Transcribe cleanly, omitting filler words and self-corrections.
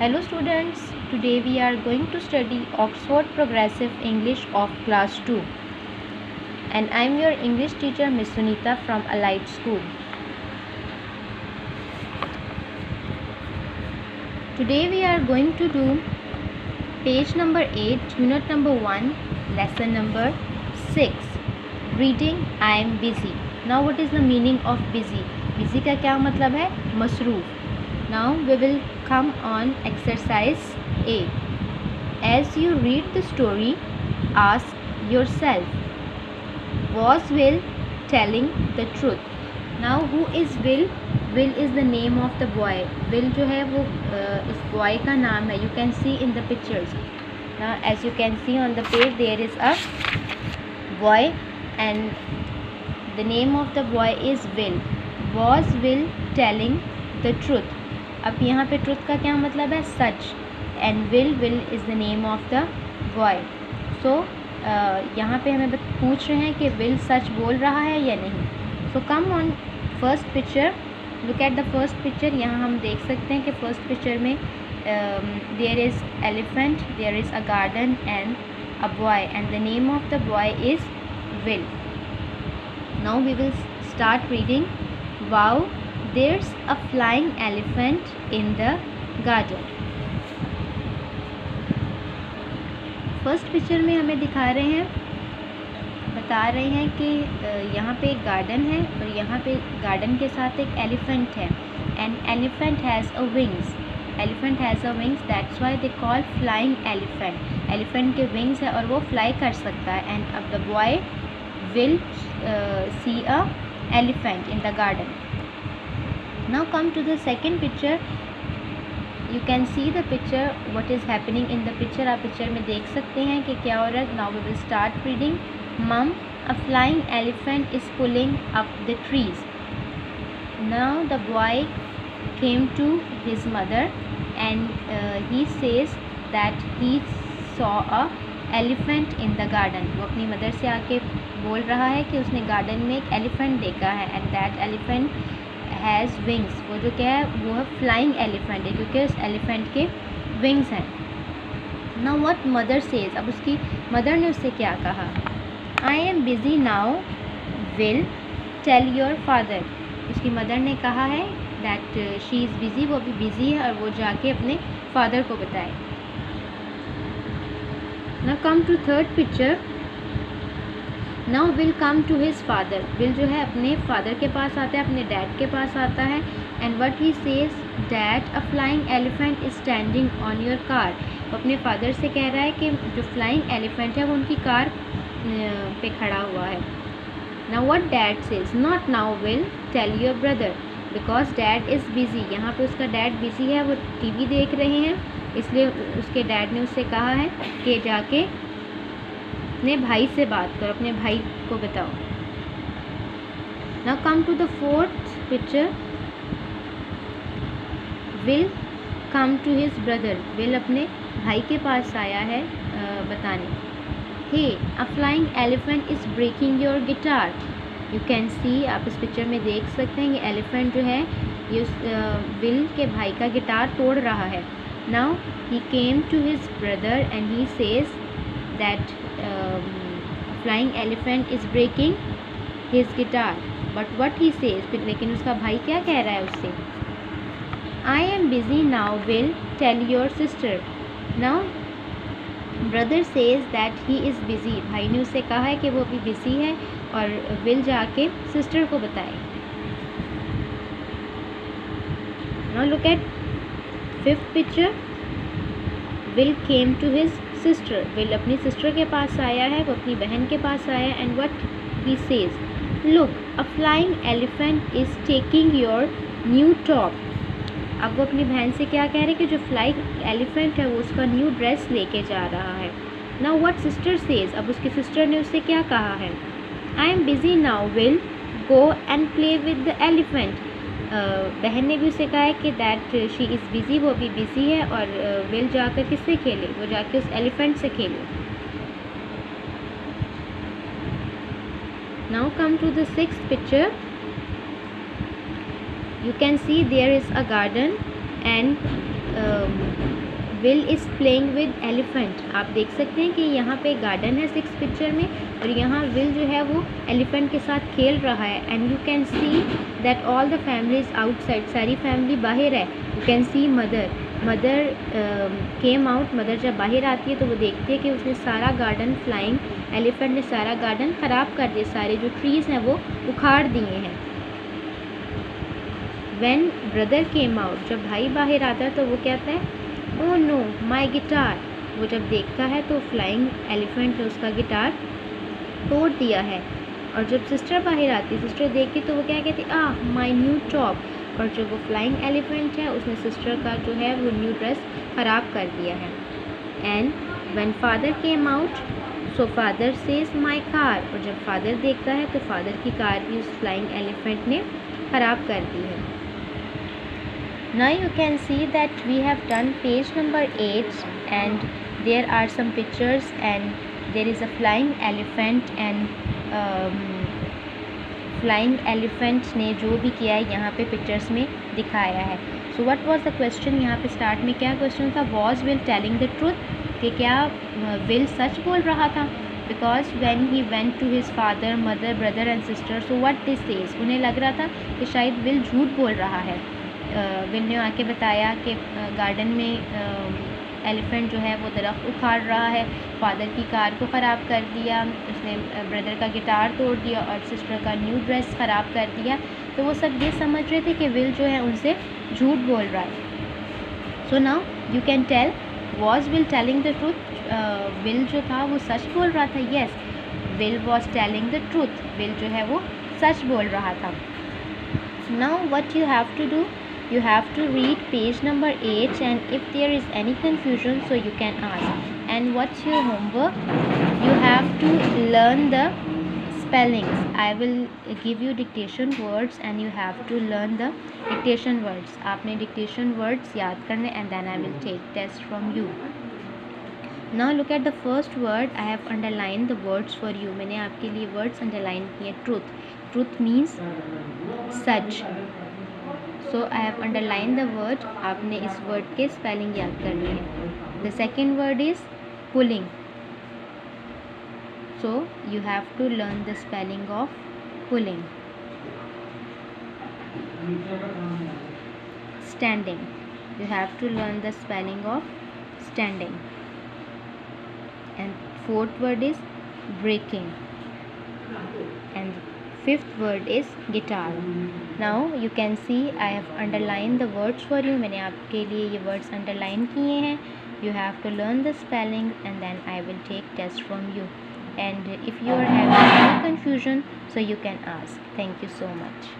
Hello students, today we are going to study Oxford Progressive English of class 2 and I am your English teacher Miss Sunita from Allied School. Today we are going to do page number 8, unit number 1, lesson number 6, reading I am busy. Now what is the meaning of busy? Busy का क्या मतलब है? मसरूफ़. Now we will come on exercise A. As you read the story, ask yourself, was Will telling the truth? Now who is Will? Will is the name of the boy. Will जो है वो इस boy का नाम है. You can see in the pictures. Now as you can see on the page there is a boy and the name of the boy is Will. Was Will telling the truth? अब यहाँ पे truth का क्या मतलब है? Such. And Will is the name of the boy. So यहाँ पे हमें पूछ रहे हैं कि विल सच बोल रहा है या नहीं. So come on first picture, look at the first picture. यहाँ हम देख सकते हैं कि फर्स्ट पिक्चर में there is elephant, there is a garden and a boy and the name of the boy is Will. Now we will start reading. Wow, there's a flying elephant in the garden. First picture में हमें दिखा रहे हैं, बता रहे हैं कि यहाँ पे एक गार्डन है और यहाँ पे गार्डन के साथ एक एलिफेंट है. And elephant has a wings. Elephant has a wings, that's why they call flying elephant. Elephant के विंग्स है और वो फ्लाई कर सकता है. एंड अब the boy will see a elephant in the garden. Now come to the second picture. You can see the picture, what is happening in the picture. आप picture में देख सकते हैं कि क्या हो रहा है. Now we will start reading. Mom, a flying elephant is pulling up the trees. Now the boy came to his mother and he says that he saw a elephant in the garden. वो अपनी mother से आके बोल रहा है कि उसने garden में एक एलिफेंट देखा है. And that elephant has wings. वो जो क्या है वो है फ्लाइंग एलिफेंट है क्योंकि उस एलिफेंट के विंग्स हैं. Now what mother says. अब उसकी मदर ने उससे क्या कहा? I am busy now, Will tell your father. उसकी मदर ने कहा है दैट शी इज़ बिज़ी, वो भी बिज़ी है और वो जाके अपने फादर को बताए. Now come to third picture. Now Will come to his father. Will जो है अपने फादर के पास आता है, अपने डैड के पास आता है. And what he says, dad a flying elephant is standing on your car. वो अपने फादर से कह रहा है कि जो फ्लाइंग एलिफेंट है वो उनकी कार पे खड़ा हुआ है. Now what dad says, not now Will tell your brother, because dad is busy. यहाँ पे उसका डैड बिज़ी है, वो टीवी देख रहे हैं, इसलिए उसके डैड ने उससे कहा है कि जाके अपने भाई से बात करो, अपने भाई को बताओ. Now come to the fourth picture. Will come to his brother. Will अपने भाई के पास आया है बताने. Hey, a flying elephant is breaking your guitar. You can see, आप इस पिक्चर में देख सकते हैं ये एलिफेंट जो है ये उस विल के भाई का गिटार तोड़ रहा है. Now he came to his brother and he says that flying elephant is breaking his guitar. But what he says, लेकिन उसका भाई क्या कह रहा है उससे? I am busy now, Will tell your sister. Now brother says that he is busy. भाई ने उससे कहा है कि वो अभी बिज़ी है और विल जाके सिस्टर को बताए. Now look at fifth picture. Will came to his sister. Will अपनी सिस्टर के पास आया है, वो अपनी बहन के पास आया. And what he says, look a flying elephant is taking your new top. अब वो अपनी बहन से क्या कह रहे हैं कि जो फ्लाइंग एलिफेंट है वो उसका न्यू ड्रेस लेके जा रहा है. Now what sister says. अब उसकी सिस्टर ने उससे क्या कहा है? आई am busy now, will go and play with the elephant. बहन ने भी उसे कहा है कि दैट शी इज़ बिज़ी, वो भी बिज़ी है और विल जाकर किससे खेले? वो जाके उस एलिफेंट से खेले. Now come to the sixth picture. You can see there is a garden and Will is playing with elephant. आप देख सकते हैं कि यहाँ पे गार्डन है 6 पिक्चर में, और यहाँ विल जो है वो एलिफेंट के साथ खेल रहा है। And you can see that all the families outside, सारी फैमिली बाहर है। You can C mother came out. Mother जब बाहर आती है तो वो देखती है कि उसने सारा गार्डन, फ्लाइंग एलिफेंट ने सारा गार्डन ख़राब कर दिया, सारे जो ट्रीज़ हैं वो उखाड़ दिए हैं। When brother came out, जब भाई बाहर आता है तो वो कहता है oh no my guitar। वो जब देखता है तो फ्लाइंग एलिफेंट ने उसका गिटार तोड़ दिया है। और जब सिस्टर बाहर आती है, सिस्टर देखती तो वो क्या कहती है my new top। और जो वो फ्लाइंग एलिफेंट है उसने सिस्टर का जो है वो न्यू ड्रेस ख़राब कर दिया है। And when father came out, so father says my car। और जब फादर देखता है तो फादर की कार भी उस फ्लाइंग एलिफेंट ने ख़राब कर दी है। Now you can see that we have done page number 8 and there are some pictures and there is a flying elephant and flying elephant ने जो भी किया है यहाँ पे pictures में दिखाया है। So what was the question? यहाँ पे start में क्या question था? Was Will telling the truth? कि क्या Will सच बोल रहा था? Because when he went to his father, mother, brother and sister, so what they says? उन्हें लग रहा था कि शायद Will झूठ बोल रहा है। विल ने आके बताया कि गार्डन में एलिफेंट जो है वो दरख्त उखाड़ रहा है, फादर की कार को ख़राब कर दिया, उसने ब्रदर का गिटार तोड़ दिया और सिस्टर का न्यू ड्रेस ख़राब कर दिया। तो वो सब ये समझ रहे थे कि विल जो है उनसे झूठ बोल रहा है। So now you can tell, was Will telling the truth? Will जो था वो सच बोल रहा था। Yes, Will was telling the truth. Will जो है वो सच बोल रहा था। Now what you have to do, you have to read page number 8 and if there is any confusion so you can ask. And what's your homework? You have to learn the spellings. I will give you dictation words and you have to learn the dictation words. आपने dictation words याद करने and then I will take test from you. Now look at the first word. I have underlined the words for you. मैंने आपके लिए words underline किए। Truth. Truth means such. So I have underlined the word. आपने इस word के spelling याद करनी है। The second word is pulling. So you have to learn the spelling of pulling. Standing. You have to learn the spelling of standing. And fourth word is breaking. And fifth word is guitar. Now you can see I have underlined the words for you. मैंने आपके लिए ये words underline किए हैं। You have to learn the spelling and then I will take test from you. And if you are having any confusion, so you can ask. Thank you so much.